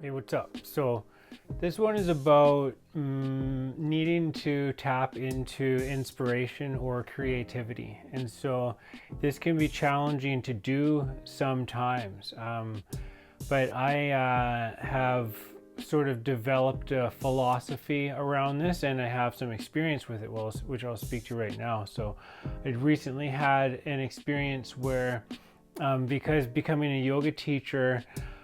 Hey, what's up? So, this one is about needing to tap into inspiration or creativity. And so, this can be challenging to do sometimes. But I have sort of developed a philosophy around this, and I have some experience with it, which I'll speak to right now. So, I recently had an experience where, because becoming a yoga teacher,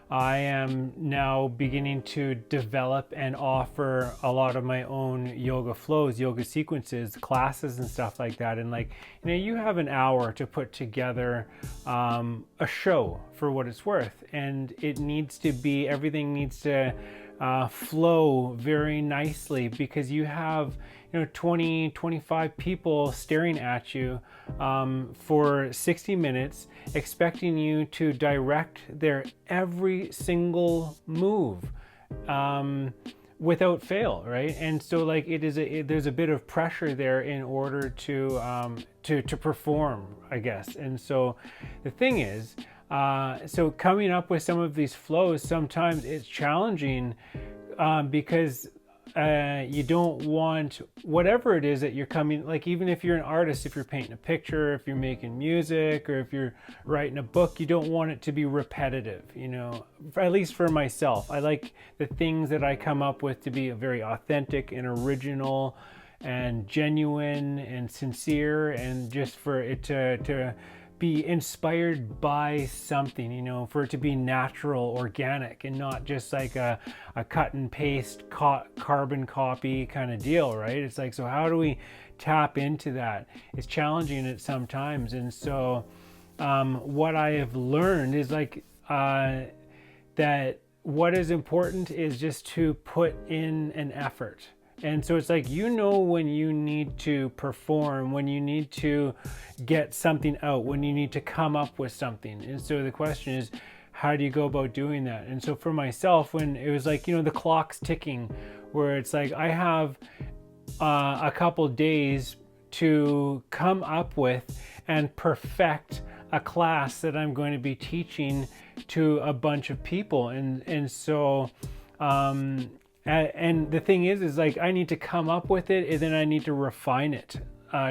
I am now beginning to develop and offer a lot of my own yoga flows, yoga sequences, classes, and stuff like that. And you have an hour to put together a show for what it's worth, and everything needs to flow very nicely because you have 20 25 people staring at you for 60 minutes expecting you to direct their every single move without fail, right? And so there's a bit of pressure there in order to perform, I guess. And so the thing is, so coming up with some of these flows, sometimes it's challenging because you don't want whatever it is that you're coming, like even if you're an artist, if you're painting a picture, if you're making music, or if you're writing a book, you don't want it to be repetitive, at least for myself. I like the things that I come up with to be very authentic and original and genuine and sincere, and just for it to be inspired by something, for it to be natural, organic, and not just like a cut and paste carbon copy kind of deal, right? It's like, so how do we tap into that? It's challenging it sometimes. And so what I have learned is that what is important is just to put in an effort. And so it's like, when you need to perform, when you need to get something out, when you need to come up with something. And so the question is, how do you go about doing that? And so for myself, when it was like, the clock's ticking, where it's like I have a couple days to come up with and perfect a class that I'm going to be teaching to a bunch of people. And so and the thing is like, I need to come up with it, and then I need to refine it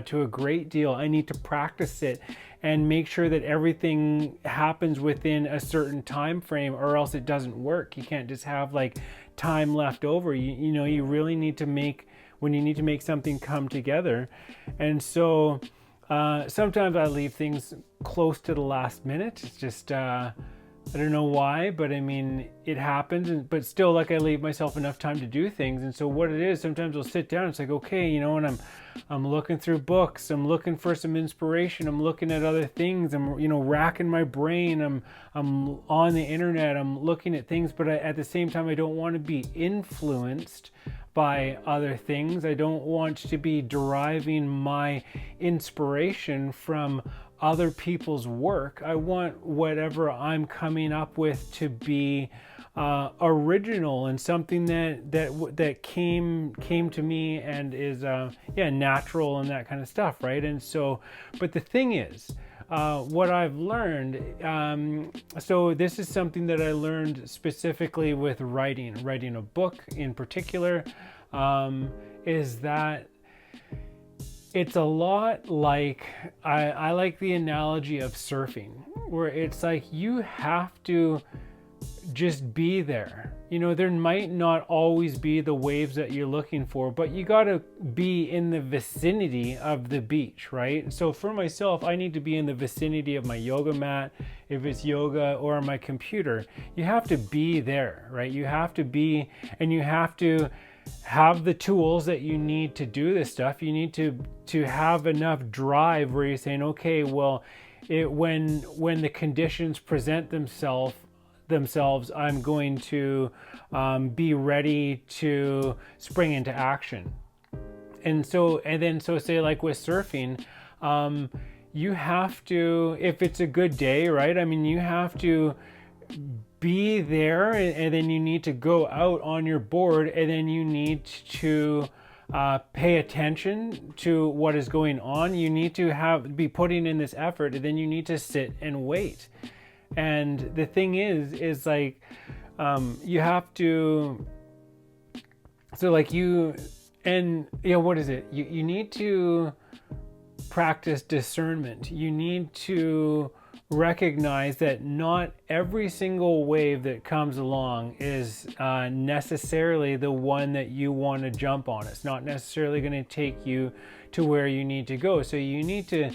to a great deal. I need to practice it and make sure that everything happens within a certain time frame, or else it doesn't work. You can't just have like time left over. You really need to when you need to make something come together. And so sometimes I leave things close to the last minute. It's just I don't know why, but I mean, it happens. But still, like, I leave myself enough time to do things. And so what it is, sometimes I'll sit down. It's like, okay, and I'm looking through books. I'm looking for some inspiration. I'm looking at other things. I'm racking my brain. I'm on the internet. I'm looking at things. But at the same time, I don't want to be influenced by other things. I don't want to be deriving my inspiration from other people's work. I want whatever I'm coming up with to be original and something that came to me and is natural and that kind of stuff, right? And so, but the thing is, what I've learned, so this is something that I learned specifically with writing a book in particular, is that it's a lot like, I like the analogy of surfing, where it's like you have to just be there. There might not always be the waves that you're looking for, but you got to be in the vicinity of the beach, right? So for myself, I need to be in the vicinity of my yoga mat, if it's yoga, or my computer. You have to be there, right? You have to be, and you have to have the tools that you need to do this stuff. You need to have enough drive where you're saying, okay, well, when the conditions present themselves, I'm going to be ready to spring into action. And so say like with surfing, you have to, if it's a good day, right? I mean, you have to be there, and then you need to go out on your board, and then you need to pay attention to what is going on. You need to be putting in this effort, and then you need to sit and wait. And the thing is like, You have to, so like you, and what is it? You need to practice discernment. You need to recognize that not every single wave that comes along is necessarily the one that you want to jump on. It's not necessarily going to take you to where you need to go. So you need to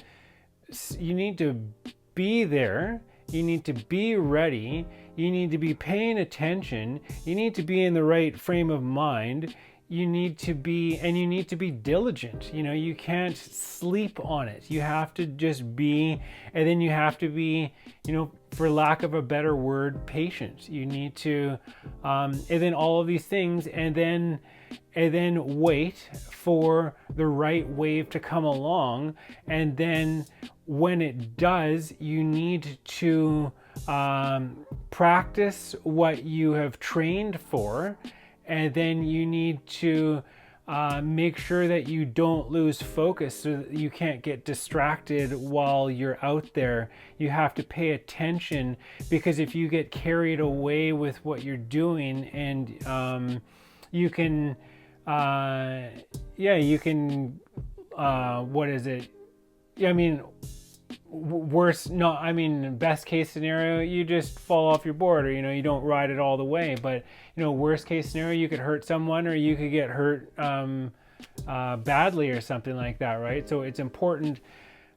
be there. You need to be ready. You need to be paying attention. You need to be in the right frame of mind. You need to be diligent. You can't sleep on it. You have to just be, and then you have to be, for lack of a better word, patient. You need to, and then all of these things, and then wait for the right wave to come along. And then when it does, you need to practice what you have trained for. And then you need to make sure that you don't lose focus, so that you can't get distracted while you're out there. You have to pay attention, because if you get carried away with what you're doing, and you can, what is it? I mean, best case scenario, you just fall off your board, or you don't ride it all the way. But worst case scenario, you could hurt someone, or you could get hurt badly or something like that, right? So it's important.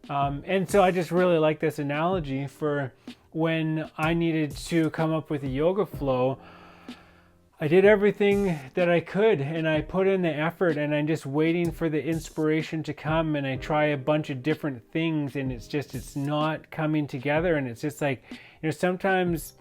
And so I just really like this analogy for when I needed to come up with a yoga flow. I did everything that I could, and I put in the effort, and I'm just waiting for the inspiration to come, and I try a bunch of different things, and it's not coming together. And it's just like, sometimes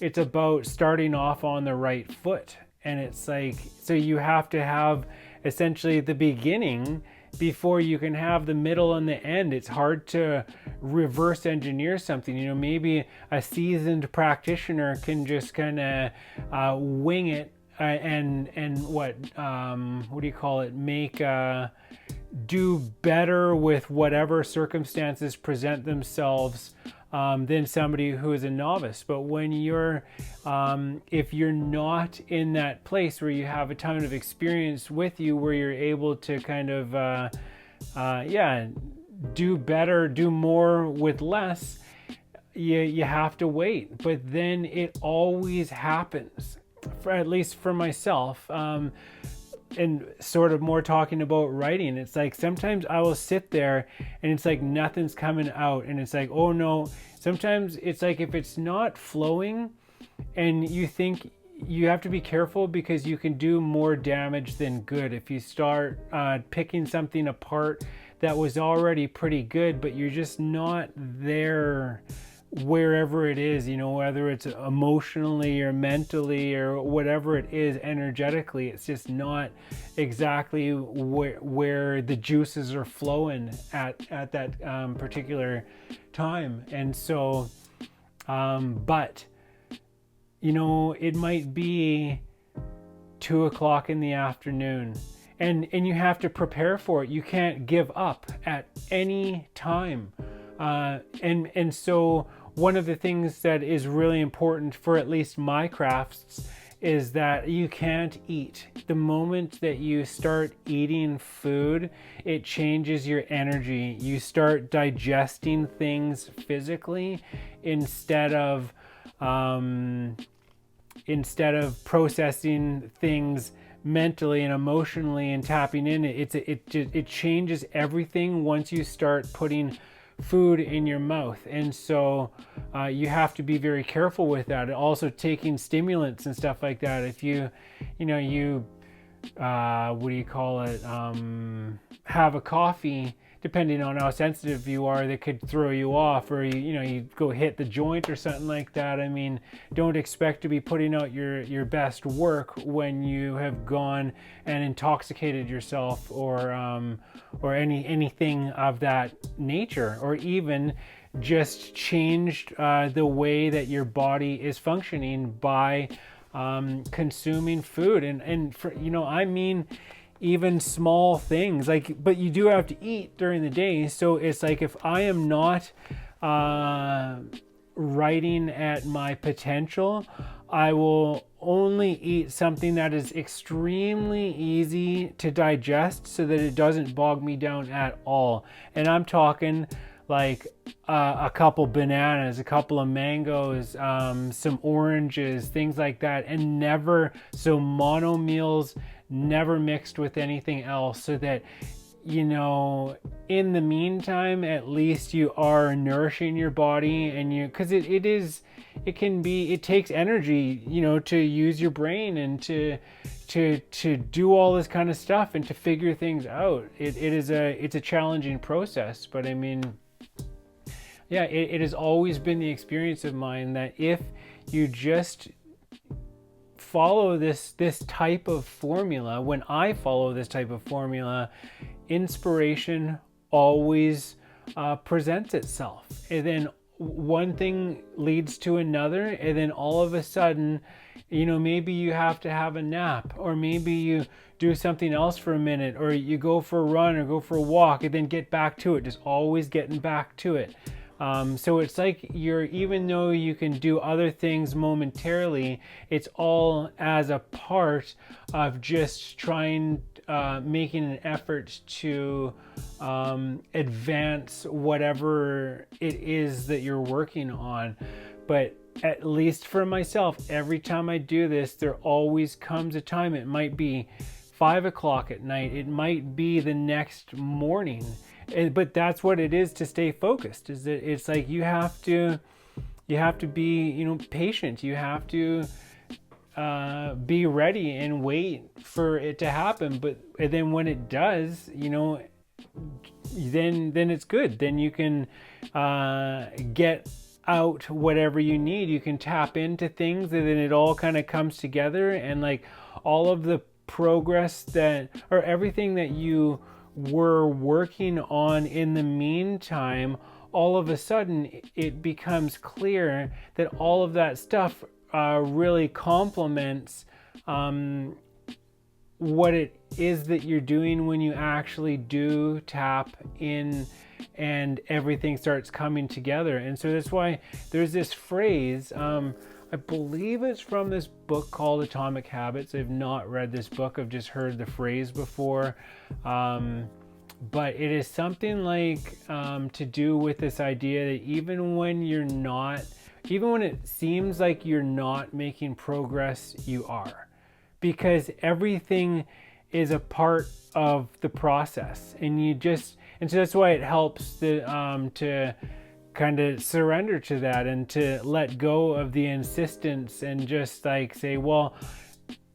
it's about starting off on the right foot. And it's like, so you have to have essentially the beginning before you can have the middle and the end. It's hard to reverse engineer something. Maybe a seasoned practitioner can just kind of wing it, and what do you call it? Do better with whatever circumstances present themselves than somebody who is a novice. But when if you're not in that place where you have a ton of experience with you, where you're able to kind of, do better, do more with less, you have to wait. But then it always happens, at least for myself. And sort of more talking about writing, it's like sometimes I will sit there and it's like nothing's coming out, and it's like, oh no. Sometimes it's like, if it's not flowing, and you think, you have to be careful, because you can do more damage than good if you start picking something apart that was already pretty good, but you're just not there wherever it is, whether it's emotionally or mentally or whatever it is, energetically. It's just not exactly where the juices are flowing at that particular time. And so but it might be 2:00 in the afternoon, and you have to prepare for it. You can't give up at any time. And so one of the things that is really important for at least my crafts is that you can't eat. The moment that you start eating food, it changes your energy. You start digesting things physically instead of processing things mentally and emotionally and tapping in. It changes everything once you start putting food in your mouth. And so you have to be very careful with that. And also taking stimulants and stuff like that. If you have a coffee, depending on how sensitive you are, that could throw you off, or you go hit the joint or something like that. I mean, don't expect to be putting out your best work when you have gone and intoxicated yourself, or anything of that nature, or even just changed the way that your body is functioning by consuming food. And for, I mean, even small things, but you do have to eat during the day. So it's like, if I am not writing at my potential, I will only eat something that is extremely easy to digest so that it doesn't bog me down at all. And I'm talking like a couple bananas, a couple of mangoes, some oranges, things like that. And never, so mono meals, never mixed with anything else, so that, you know, in the meantime, at least you are nourishing your body. And you, because it takes energy, you know, to use your brain and to do all this kind of stuff and to figure things out. It's a challenging process, but I mean, yeah, it has always been the experience of mine that if you just follow this type of formula, when I follow this type of formula, inspiration always presents itself. And then one thing leads to another, and then all of a sudden, you know, maybe you have to have a nap, or maybe you do something else for a minute, or you go for a run or go for a walk and then get back to it, just always getting back to it. So it's like even though you can do other things momentarily, it's all as a part of just trying, making an effort to advance whatever it is that you're working on. But at least for myself, every time I do this, there always comes a time. It might be 5 o'clock at night. It might be the next morning. But that's what it is to stay focused. Is that it's like you have to be, you know, patient. You have to be ready and wait for it to happen. But then when it does, you know, then it's good. Then you can get out whatever you need. You can tap into things, and then it all kind of comes together. And like all of the progress or everything that you were working on in the meantime, all of a sudden it becomes clear that all of that stuff really complements what it is that you're doing when you actually do tap in, and everything starts coming together. And so that's why there's this phrase, I believe it's from this book called Atomic Habits. I've not read this book. I've just heard the phrase before. But it is something like to do with this idea that even when it seems like you're not making progress, you are. Because everything is a part of the process. And so that's why it helps to kind of surrender to that and to let go of the insistence and just like say, well,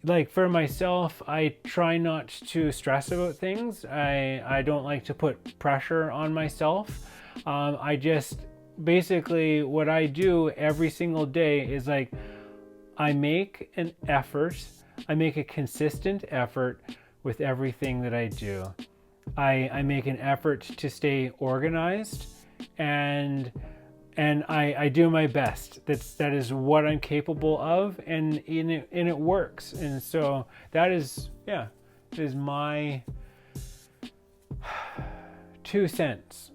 like for myself, I try not to stress about things. I don't like to put pressure on myself. I just basically what I do every single day is like I make an effort. I make a consistent effort with everything that I do. I make an effort to stay organized, and I do my best. That is what I'm capable of, and it works. And so that is my 2 cents,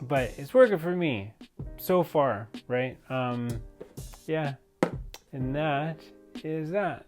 but it's working for me so far, right? And that is that.